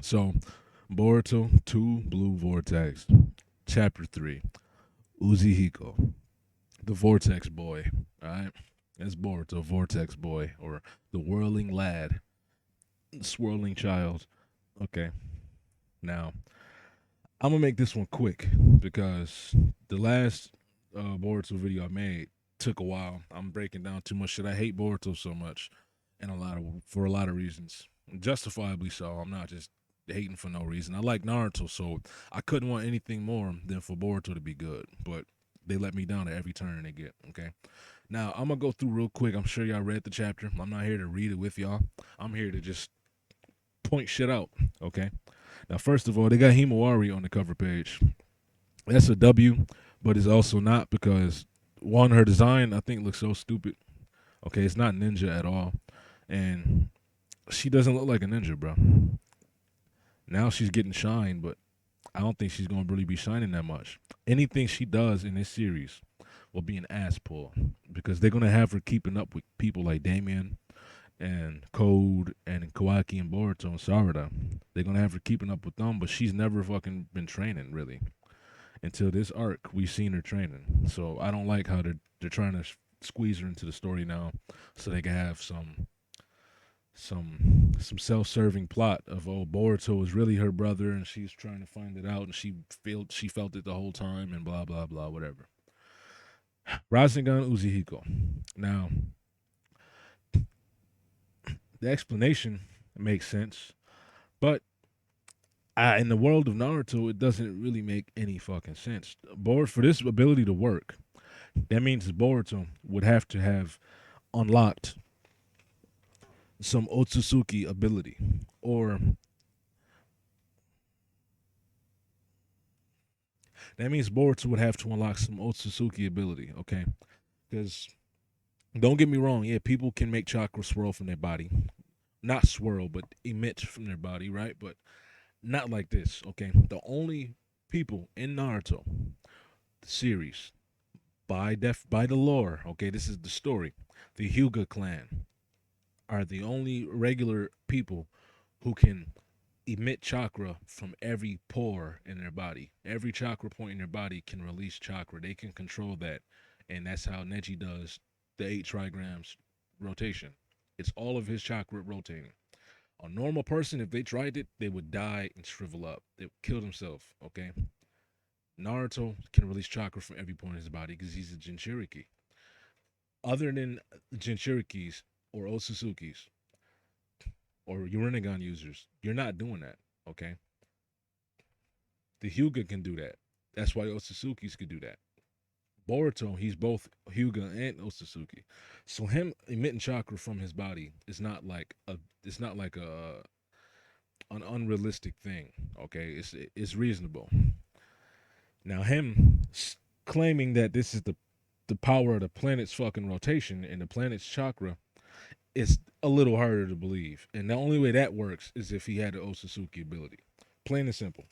So, Boruto 2 Blue Vortex, Chapter 3, Uzihiko, the Vortex Boy. Alright? That's Boruto, Vortex Boy, or the Whirling Lad, the Swirling Child. Okay, now, I'm gonna make this one quick because the last Boruto video I made took a while. I'm breaking down too much shit. I hate Boruto so much, and for a lot of reasons, justifiably so. I'm not just hating for no reason. I like Naruto, so I couldn't want anything more than for Boruto to be good. But they let me down at every turn they get. Okay, now I'm gonna go through real quick. I'm sure y'all read the chapter. I'm not here to read it with y'all. I'm here to just point shit out. Okay. Now, first of all, they got Himawari on the cover page. That's a W, but it's also not because one, her design I think looks so stupid. Okay, it's not ninja at all, and she doesn't look like a ninja, bro. Now she's getting shine, but I don't think she's gonna really be shining that much. Anything she does in this series will be an ass pull because they're gonna have her keeping up with people like Damien and Code and Kawaki and Boruto and Sarada. They're gonna have her keeping up with them, but she's never fucking been training really until this arc. We've seen her training, so I don't like how they're trying to squeeze her into the story now, so they can have some self-serving plot of, oh, Boruto is really her brother and she's trying to find it out and she felt it the whole time and blah blah blah whatever. Rasengan Uzihiko. Now the explanation makes sense, but in the world of Naruto, it doesn't really make any fucking sense. For this ability to work, that means Boruto would have to have unlocked some Otsutsuki ability, or that means Boruto would have to unlock some Otsutsuki ability. Okay, because don't get me wrong, yeah, people can make chakra swirl from their body, not swirl, but emit from their body, right? But not like this. Okay, the only people in Naruto series by the lore. Okay, this is the story. The Hyuga clan are the only regular people who can emit chakra from every pore in their body. Every chakra point in their body can release chakra. They can control that. And that's how Neji does the 8 trigrams rotation. It's all of his chakra rotating. A normal person, if they tried it, they would die and shrivel up. They would kill themselves, okay? Naruto can release chakra from every point in his body because he's a Jinchuriki. Other than Jinchurikis or Otsuzukis or Rinnegan users, you're not doing that, okay? The Hyuga can do that. That's why Otsuzukis could do that. Boruto, he's both Hyuga and Otsutsuki. So him emitting chakra from his body is not like a it's not like a an unrealistic thing. Okay, it's reasonable. Now him claiming that this is the power of the planet's fucking rotation and the planet's chakra is a little harder to believe. And the only way that works is if he had the Otsutsuki ability. Plain and simple.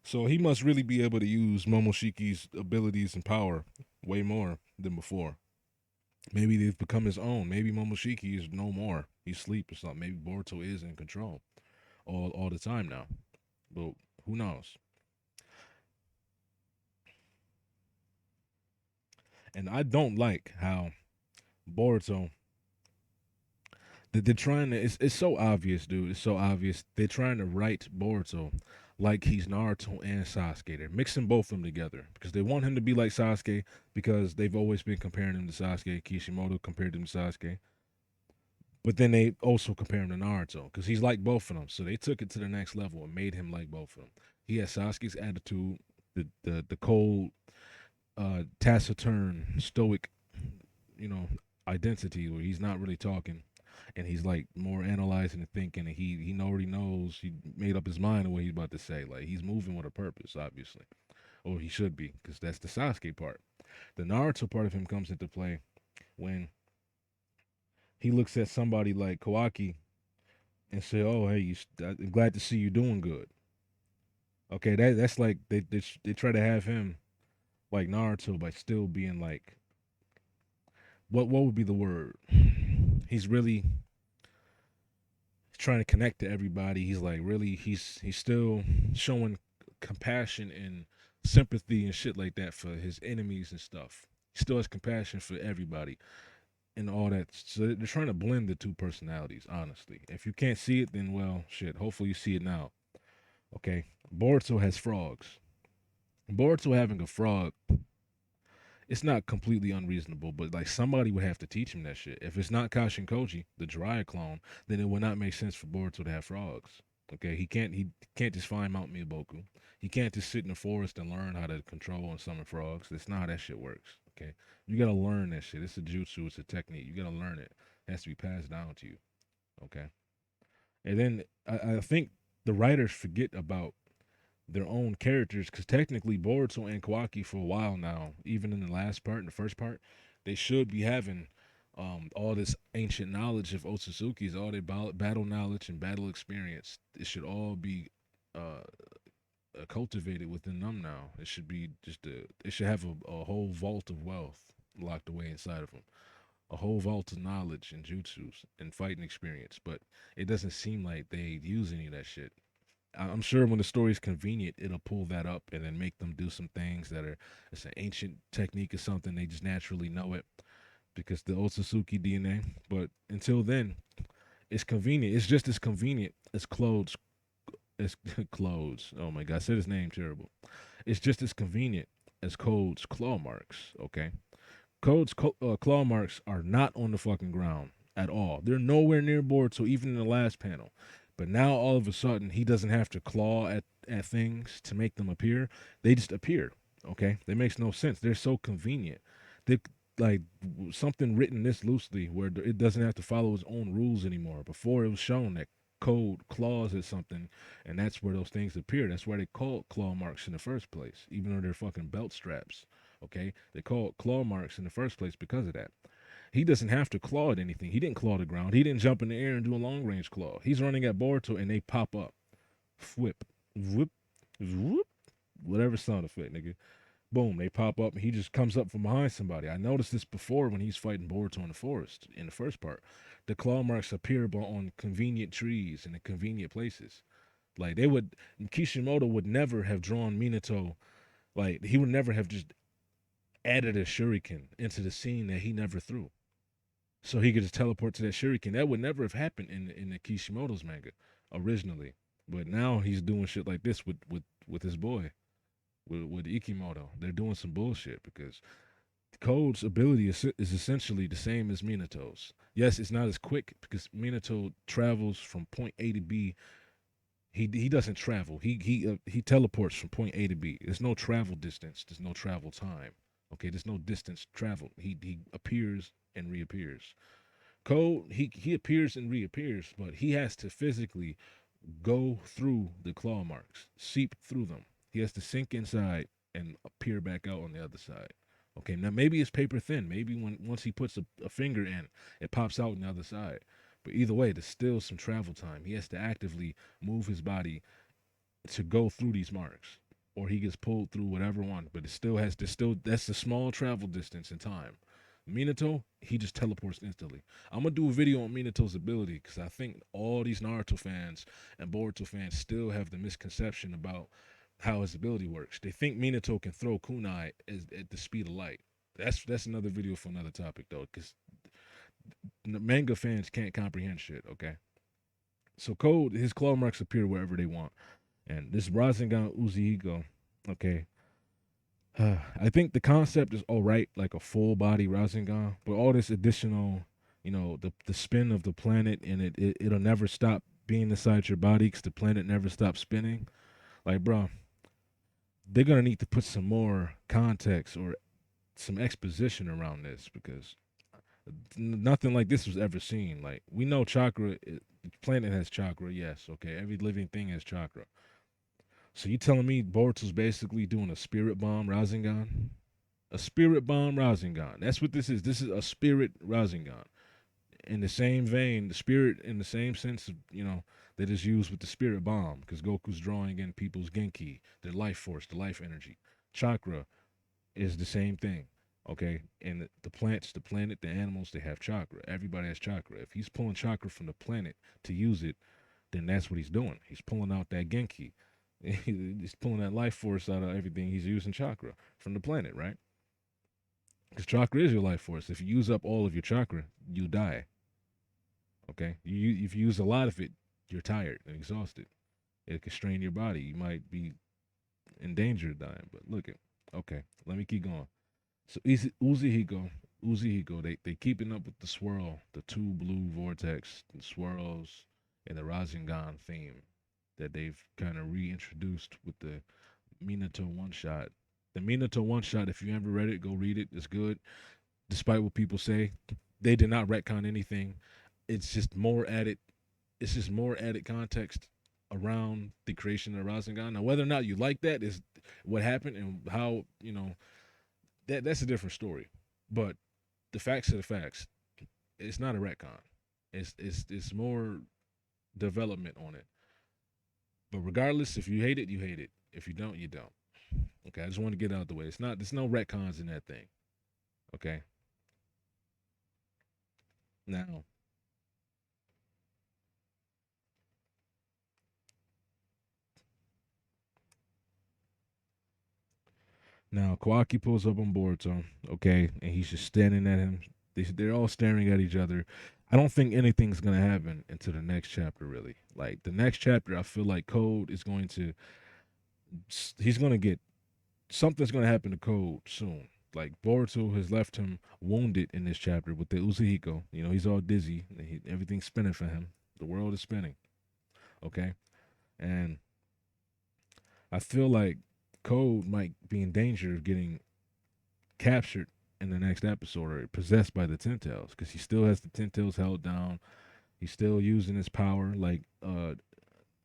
So he must really be able to use Momoshiki's abilities and power way more than before. Maybe they've become his own. Maybe Momoshiki is no more. He's asleep or something. Maybe Boruto is in control all the time now. But who knows? And I don't like how Boruto they're trying to. It's so obvious, dude. It's so obvious. They're trying to write Boruto like he's Naruto and Sasuke. They're mixing both of them together because they want him to be like Sasuke because they've always been comparing him to Sasuke. Kishimoto compared him to Sasuke, but then they also compare him to Naruto because he's like both of them. So they took it to the next level and made him like both of them. He has Sasuke's attitude, the cold, taciturn, stoic, you know, identity where he's not really talking and he's like more analyzing and thinking and he already knows he made up his mind on what he's about to say. Like he's moving with a purpose, obviously. Or he should be, because that's the Sasuke part. The Naruto part of him comes into play when he looks at somebody like Kawaki and say, "Oh, hey, I'm glad to see you doing good." Okay, that's like they try to have him like Naruto, but still being like, what would be the word? He's really trying to connect to everybody. He's like really he's still showing compassion and sympathy and shit like that for his enemies and stuff. He still has compassion for everybody and all that. So they're trying to blend the two personalities, honestly. If you can't see it, then well, shit. Hopefully you see it now. Okay. Boruto has frogs. Boruto having a frog, it's not completely unreasonable, but like somebody would have to teach him that shit. If it's not Kashin Koji, the Jiraiya clone, then it would not make sense for Boruto to have frogs. Okay, he can't just find Mount Miyaboku. He can't just sit in the forest and learn how to control and summon frogs. That's not how that shit works. Okay, you gotta learn that shit. It's a jutsu. It's a technique. You gotta learn it. It has to be passed down to you. Okay, and then I think the writers forget about their own characters because technically Boruto and Kawaki for a while now, even in the last part, in the first part, they should be having all this ancient knowledge of Otsutsuki's, all their battle knowledge and battle experience. It should all be uh, cultivated within them now. It should be it should have a whole vault of wealth locked away inside of them. A whole vault of knowledge and jutsus and fighting experience, but it doesn't seem like they use any of that shit. I'm sure when the story is convenient, it'll pull that up and then make them do some things that are it's an ancient technique or something. They just naturally know it because the Otsutsuki DNA. But until then, it's convenient. It's just as convenient as clothes. As clothes. Oh my god, I said his name terrible. It's just as convenient as Code's claw marks. Okay, Code's claw marks are not on the fucking ground at all. They're nowhere near Boruto, even in the last panel. But now all of a sudden he doesn't have to claw at things to make them appear. They just appear. Okay, that makes no sense. They're so convenient. They like something written this loosely where it doesn't have to follow its own rules anymore. Before it was shown that code claws at something, and that's where those things appear. That's why they call it claw marks in the first place, even though they're fucking belt straps. Okay, they call it claw marks in the first place because of that. He doesn't have to claw at anything. He didn't claw the ground. He didn't jump in the air and do a long range claw. He's running at Boruto and they pop up. Whip, whip, whoop, whatever sound effect, nigga. Boom, they pop up and he just comes up from behind somebody. I noticed this before when he's fighting Boruto in the forest in the first part. The claw marks appear on convenient trees and in convenient places. Like they would, Kishimoto would never have drawn Minato. Like he would never have just added a shuriken into the scene that he never threw. So he could just teleport to that shuriken. That would never have happened in the Kishimoto's manga originally. But now he's doing shit like this with his boy, with Ikimoto. They're doing some bullshit because Code's ability is essentially the same as Minato's. Yes, it's not as quick because Minato travels from point A to B. He doesn't travel. He teleports from point A to B. There's no travel distance. There's no travel time. Okay, there's no distance traveled. He appears and reappears. Code, he appears and reappears, but he has to physically go through the claw marks, seep through them. He has to sink inside and appear back out on the other side. Okay, now maybe it's paper thin. Maybe once he puts a finger in, it pops out on the other side. But either way, there's still some travel time. He has to actively move his body to go through these marks, or he gets pulled through whatever one. But it still has to still that's a small travel distance in time. Minato, he just teleports instantly. I'm gonna do a video on Minato's ability because I think all these Naruto fans and Boruto fans still have the misconception about how his ability works. They think Minato can throw kunai at the speed of light. That's another video for another topic though, because manga fans can't comprehend shit. Okay, so Code his claw marks appear wherever they want, and this Rasengan Uzigo, okay, I think the concept is all right, like a full body Rasengan, but all this additional, the spin of the planet and it'll never stop being inside your body because the planet never stops spinning. Like, bro, they're gonna need to put some more context or some exposition around this because nothing like this was ever seen. Like, we know chakra, the planet has chakra, yes, okay, every living thing has chakra. So you telling me Boruto's basically doing a spirit bomb Rasengan? A spirit bomb Rasengan. That's what this is. This is a spirit Rasengan. In the same vein, the spirit in the same sense of, that is used with the spirit bomb, because Goku's drawing in people's Genki, their life force, the life energy. Chakra is the same thing. Okay? And the plants, the planet, the animals, they have chakra. Everybody has chakra. If he's pulling chakra from the planet to use it, then that's what he's doing. He's pulling out that Genki. He's pulling that life force out of everything. He's using chakra from the planet, right? Because chakra is your life force. If you use up all of your chakra, you die. Okay, if you use a lot of it, you're tired and exhausted. It can strain your body. You might be in danger of dying. But look at, okay, let me keep going. So Uzi Hiko, they keeping up with the swirl, the two blue vortex, the swirls, and the Rasengan theme that they've kind of reintroduced with the Minato one shot. The Minato one shot, if you ever read it, go read it. It's good. Despite what people say, they did not retcon anything. It's just more added. It's just more added context around the creation of Rasengan. Now, whether or not you like that is what happened and how that's a different story. But the facts are the facts. It's not a retcon. It's more development on it. But regardless, if you hate it, you hate it. If you don't, you don't. Okay, I just want to get out of the way. It's not. There's no retcons in that thing. Okay. Now, Kawaki pulls up on Boruto. Okay, and he's just standing at him. They're all staring at each other. I don't think anything's gonna happen until the next chapter. Really, like the next chapter, I feel like Code is going to. He's gonna get something's gonna happen to Code soon. Like Boruto has left him wounded in this chapter with the Uzuhiko. You know, he's all dizzy. Everything's spinning for him. The world is spinning. Okay, and I feel like Code might be in danger of getting captured in the next episode or possessed by the Ten Tails because he still has the Ten Tails held down. He's still using his power like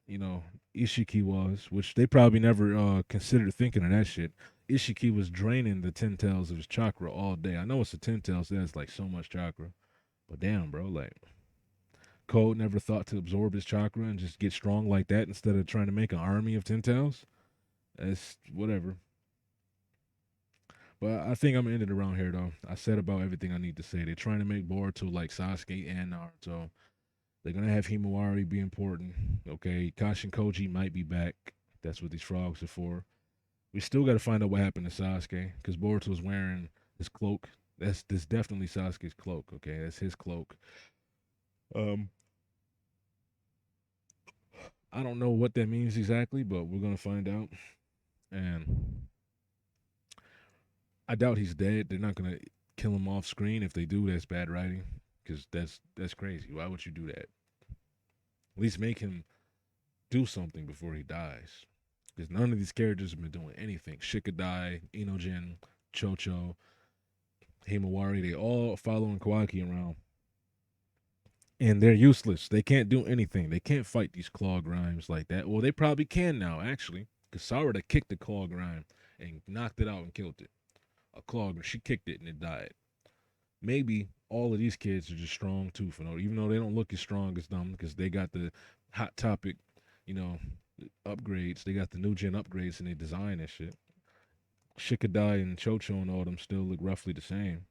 you know, Ishiki was, which they probably never considered thinking of that shit. Ishiki was draining the Ten Tails of his chakra all day. I know it's the Ten Tails that has like so much chakra, but damn, bro, like Code never thought to absorb his chakra and just get strong like that instead of trying to make an army of Ten Tails. It's whatever. But I think I'm gonna end it around here though. I said about everything I need to say. They're trying to make Boruto like Sasuke and Naruto. They're gonna have Himawari be important. Okay, Kashin Koji might be back. That's what these frogs are for. We still got to find out what happened to Sasuke because Boruto's wearing his cloak. That's definitely Sasuke's cloak. Okay, that's his cloak. Um, I don't know what that means exactly, but we're gonna find out. And I doubt he's dead. They're not gonna kill him off screen. If they do, that's bad writing because that's crazy. Why would you do that? At least make him do something before he dies. Because none of these characters have been doing anything. Shikadai, Inojin, Chocho, Himawari, they all following Kawaki around. And they're useless. They can't do anything. They can't fight these claw grimes like that. Well, they probably can now, actually. Because Sarada kicked the claw grime and knocked it out and killed it. A claw grime, she kicked it and it died. Maybe all of these kids are just strong too, for no, even though they don't look as strong as them because they got the hot topic, you know, upgrades. They got the new gen upgrades and they design and shit. Shikadai and Chocho and all them still look roughly the same.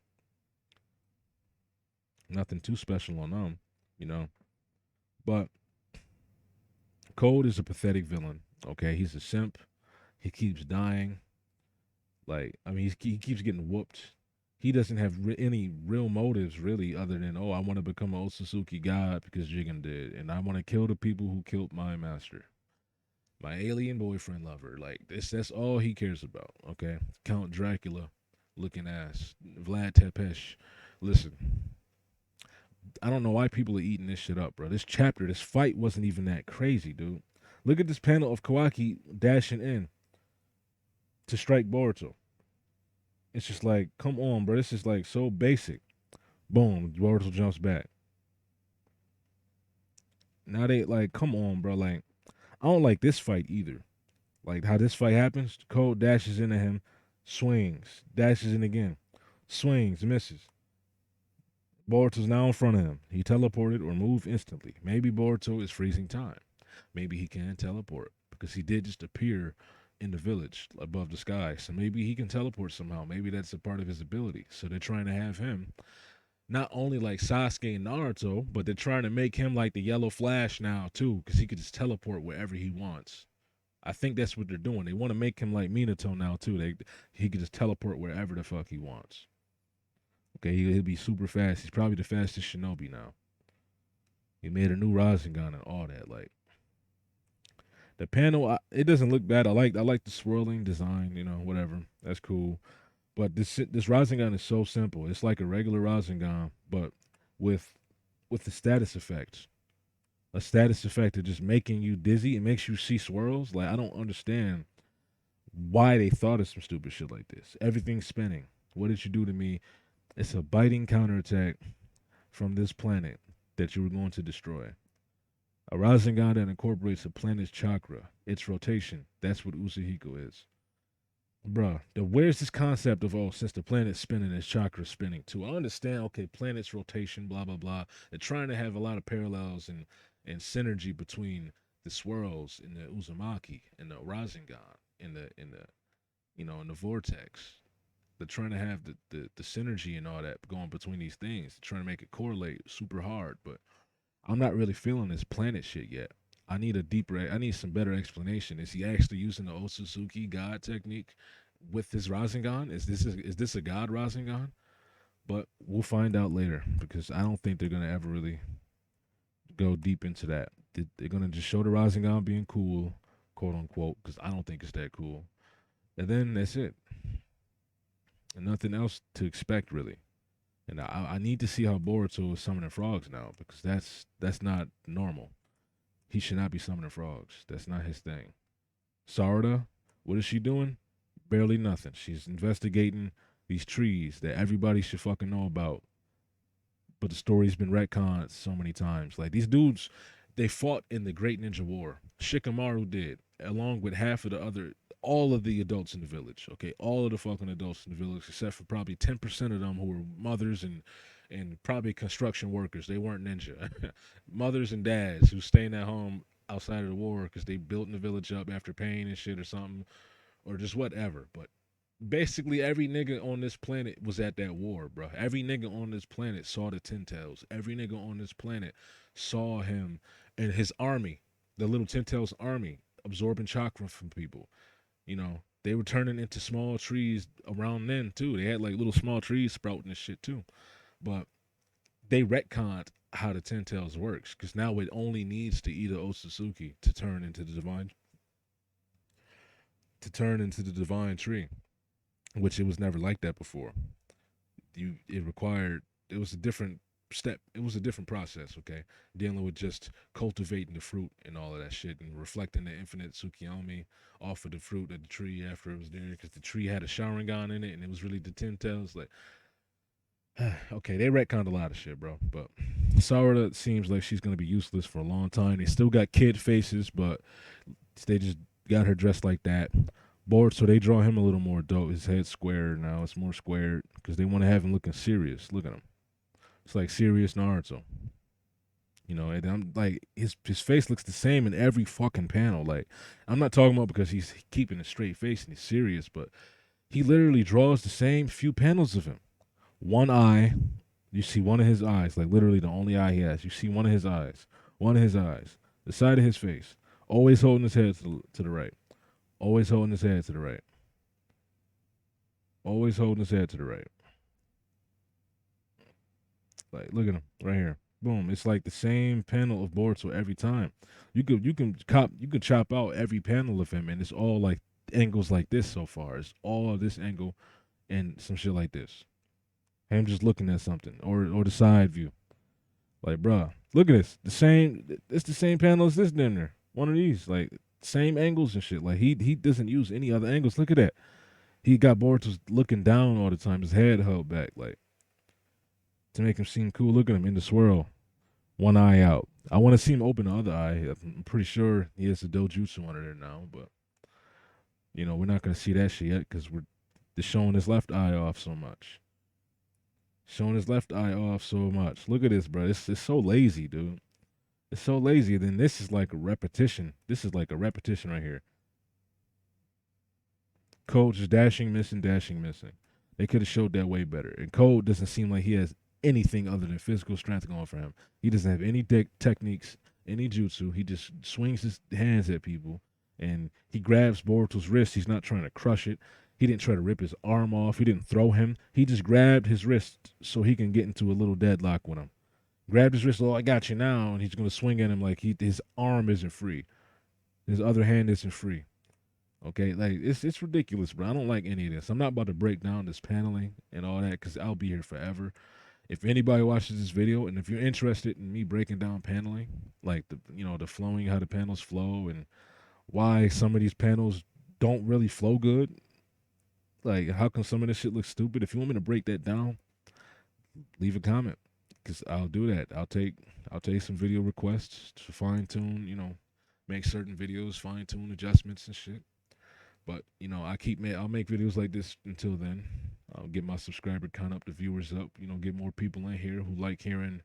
Nothing too special on them, you know. But Code is a pathetic villain. Okay, he's a simp. He keeps dying. Like, I mean, he keeps getting whooped. He doesn't have any real motives, really, other than, oh, I want to become an Otsutsuki god because Jigen did. And I want to kill the people who killed my master, my alien boyfriend lover. Like, that's all he cares about, okay? Count Dracula looking ass. Vlad Tepes. Listen, I don't know why people are eating this shit up, bro. This chapter, this fight wasn't even that crazy, dude. Look at this panel of Kawaki dashing in to strike Boruto. It's just like, come on, bro. This is like so basic. Boom, Boruto jumps back. Now they like, come on, bro. Like, I don't like this fight either. Like how this fight happens, Code dashes into him, swings, dashes in again, swings, misses. Boruto's now in front of him. He teleported or moved instantly. Maybe Boruto is freezing time. Maybe he can teleport because he did just appear in the village above the sky. So maybe he can teleport somehow. Maybe that's a part of his ability. So they're trying to have him not only like Sasuke and Naruto, but they're trying to make him like the Yellow Flash now too, because he could just teleport wherever he wants. I think that's what they're doing. They want to make him like Minato now too. He could just teleport wherever the fuck he wants. Okay, he'll be super fast. He's probably the fastest shinobi now. He made a new Rasengan and all that. Like the panel, it doesn't look bad. I like the swirling design. Whatever. That's cool. But this Rasengan is so simple. It's like a regular Rasengan, but with with the status effects. A status effect of just making you dizzy. It makes you see swirls. Like I don't understand why they thought of some stupid shit like this. Everything's spinning. What did you do to me? It's a biting counterattack from this planet that you were going to destroy. A Rasengan that incorporates a planet's chakra, its rotation. That's what Usahiko is. Bruh, where's this concept of, oh, since the planet's spinning, its chakra spinning too? I understand, okay, planet's rotation, blah, blah, blah. They're trying to have a lot of parallels and synergy between the swirls in the Uzumaki and the Rasengan in the vortex. They're trying to have the synergy and all that going between these things. They're trying to make it correlate super hard, but I'm not really feeling this planet shit yet. I need some better explanation. Is he actually using the Otsutsuki God technique with his Rasengan? Is this a God Rasengan? But we'll find out later because I don't think they're gonna ever really go deep into that. They're gonna just show the Rasengan being cool, quote unquote, because I don't think it's that cool. And then that's it. And nothing else to expect really. And I need to see how Boruto is summoning frogs now because that's not normal. He should not be summoning frogs. That's not his thing. Sarada, what is she doing? Barely nothing. She's investigating these trees that everybody should fucking know about. But the story's been retconned so many times. Like these dudes, they fought in the Great Ninja War. Shikamaru did, along with half of the other, all of the adults in the village. Okay, all of the fucking adults in the village, except for probably 10% of them who were mothers and probably construction workers. They weren't ninja. Mothers and dads who staying at home outside of the war because they built in the village up after pain and shit or something, or just whatever. But basically every nigga on this planet was at that war, bro. Every nigga on this planet saw the Ten Tails. Every nigga on this planet saw him and his army, the little Ten Tails army, absorbing chakra from people. They were turning into small trees around then too. They had like little small trees sprouting and shit too. But they retconned how the Ten Tails works because now it only needs to eat a Otsutsuki to turn into the divine tree, which it was never like that before. It was a different step. It was a different process, okay? Dealing with just cultivating the fruit and all of that shit and reflecting the infinite Tsukiyomi off of the fruit of the tree after it was there because the tree had a Sharingan in it and it was really the Ten Tails. Like, okay, they retconned a lot of shit, bro. But Sarada seems like she's gonna be useless for a long time. They still got kid faces, but they just got her dressed like that. Bored, so they draw him a little more dope. His head's square now. It's more squared because they want to have him looking serious. Look at him. It's like serious Naruto. And I'm like his face looks the same in every fucking panel. Like I'm not talking about because he's keeping a straight face and he's serious, but he literally draws the same few panels of him. One eye, you see one of his eyes, like literally the only eye he has. You see one of his eyes, the side of his face, always holding his head to the right, always holding his head to the right, always holding his head to the right. Like look at him right here. Boom. It's like the same panel of Boruto every time. You can chop out every panel of him and it's all like angles like this so far. It's all this angle and some shit like this. Him just looking at something. Or the side view. Like, bruh, look at this. It's the same panel as this dinner. One of these. Like same angles and shit. Like he doesn't use any other angles. Look at that. He got Boruto looking down all the time, his head held back, like to make him seem cool. Look at him in the swirl, one eye out. I want to see him open the other eye. I'm pretty sure he has the dojutsu under there now, but we're not gonna see that shit yet because they're showing his left eye off so much. Showing his left eye off so much. Look at this, bro. It's so lazy, dude. It's so lazy. Then this is like a repetition. This is like a repetition right here. Code just dashing, missing, dashing, missing. They could have showed that way better. And Code doesn't seem like he has anything other than physical strength going for him. He doesn't have any techniques, any jutsu. He just swings his hands at people, and he grabs Boruto's wrist. He's not trying to crush it. He didn't try to rip his arm off. He didn't throw him. He just grabbed his wrist so he can get into a little deadlock with him. Grabbed his wrist. Oh, I got you now, and he's gonna swing at him like his arm isn't free. His other hand isn't free. Okay, like it's ridiculous, bro. I don't like any of this. I'm not about to break down this paneling and all that because I'll be here forever. If anybody watches this video and if you're interested in me breaking down paneling, like the flowing, how the panels flow and why some of these panels don't really flow good, like how come some of this shit looks stupid? If you want me to break that down, leave a comment because I'll do that. I'll take some video requests to fine tune, make certain videos, fine tune adjustments and shit. But I'll make videos like this until then. I'll get my subscriber count up, the viewers up. Get more people in here who like hearing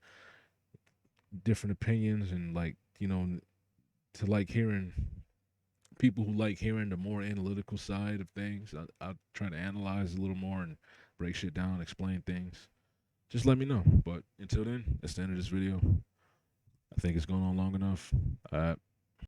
different opinions and to like hearing people who like hearing the more analytical side of things. I'll try to analyze a little more and break shit down, explain things. Just let me know. But until then, that's the end of this video. I think it's going on long enough.